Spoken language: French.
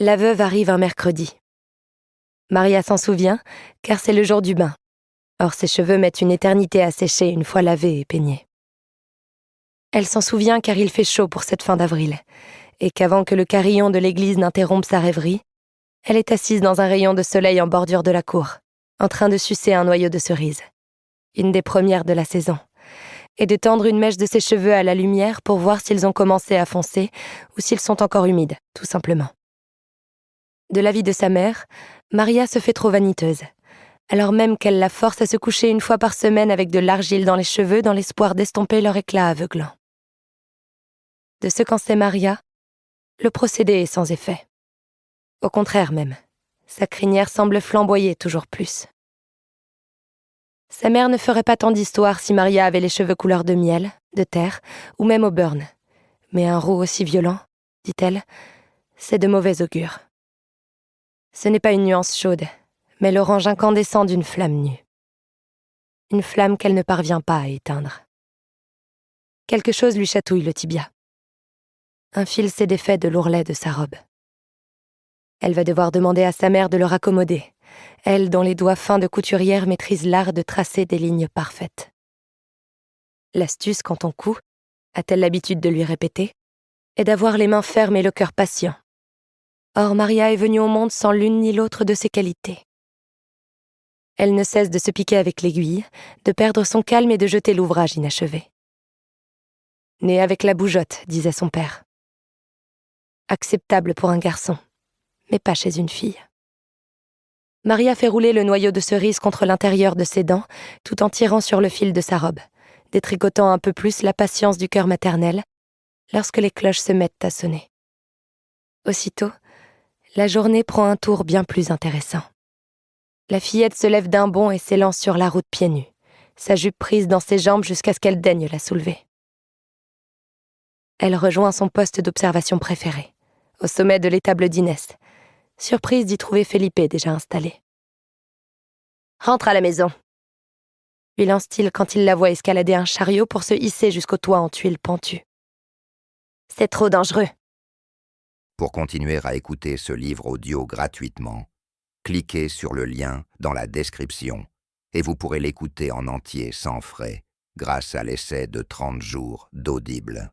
La veuve arrive un mercredi. Maria s'en souvient, car c'est le jour du bain. Or ses cheveux mettent une éternité à sécher une fois lavés et peignés. Elle s'en souvient car il fait chaud pour cette fin d'avril, et qu'avant que le carillon de l'église n'interrompe sa rêverie, elle est assise dans un rayon de soleil en bordure de la cour, en train de sucer un noyau de cerise, une des premières de la saison, et de tendre une mèche de ses cheveux à la lumière pour voir s'ils ont commencé à foncer ou s'ils sont encore humides, tout simplement. De l'avis de sa mère, Maria se fait trop vaniteuse, alors même qu'elle la force à se coucher une fois par semaine avec de l'argile dans les cheveux dans l'espoir d'estomper leur éclat aveuglant. De ce qu'en sait Maria, le procédé est sans effet. Au contraire même, sa crinière semble flamboyer toujours plus. Sa mère ne ferait pas tant d'histoire si Maria avait les cheveux couleur de miel, de terre ou même au burn. Mais un roux aussi violent, dit-elle, c'est de mauvais augure. Ce n'est pas une nuance chaude, mais l'orange incandescent d'une flamme nue. Une flamme qu'elle ne parvient pas à éteindre. Quelque chose lui chatouille le tibia. Un fil s'est défait de l'ourlet de sa robe. Elle va devoir demander à sa mère de le raccommoder, elle dont les doigts fins de couturière maîtrisent l'art de tracer des lignes parfaites. L'astuce quand on coud, a-t-elle l'habitude de lui répéter, est d'avoir les mains fermes et le cœur patient. Or Maria est venue au monde sans l'une ni l'autre de ces qualités. Elle ne cesse de se piquer avec l'aiguille, de perdre son calme et de jeter l'ouvrage inachevé. Née avec la bougeotte, disait son père. Acceptable pour un garçon, mais pas chez une fille. Maria fait rouler le noyau de cerise contre l'intérieur de ses dents, tout en tirant sur le fil de sa robe, détricotant un peu plus la patience du cœur maternel, lorsque les cloches se mettent à sonner. Aussitôt, la journée prend un tour bien plus intéressant. La fillette se lève d'un bond et s'élance sur la route pieds nus, sa jupe prise dans ses jambes jusqu'à ce qu'elle daigne la soulever. Elle rejoint son poste d'observation préféré, au sommet de l'étable d'Inès, surprise d'y trouver Felipe déjà installé. « Rentre à la maison !» lui lance-t-il quand il la voit escalader un chariot pour se hisser jusqu'au toit en tuiles pentues. « C'est trop dangereux !» Pour continuer à écouter ce livre audio gratuitement, cliquez sur le lien dans la description et vous pourrez l'écouter en entier sans frais grâce à l'essai de 30 jours d'Audible.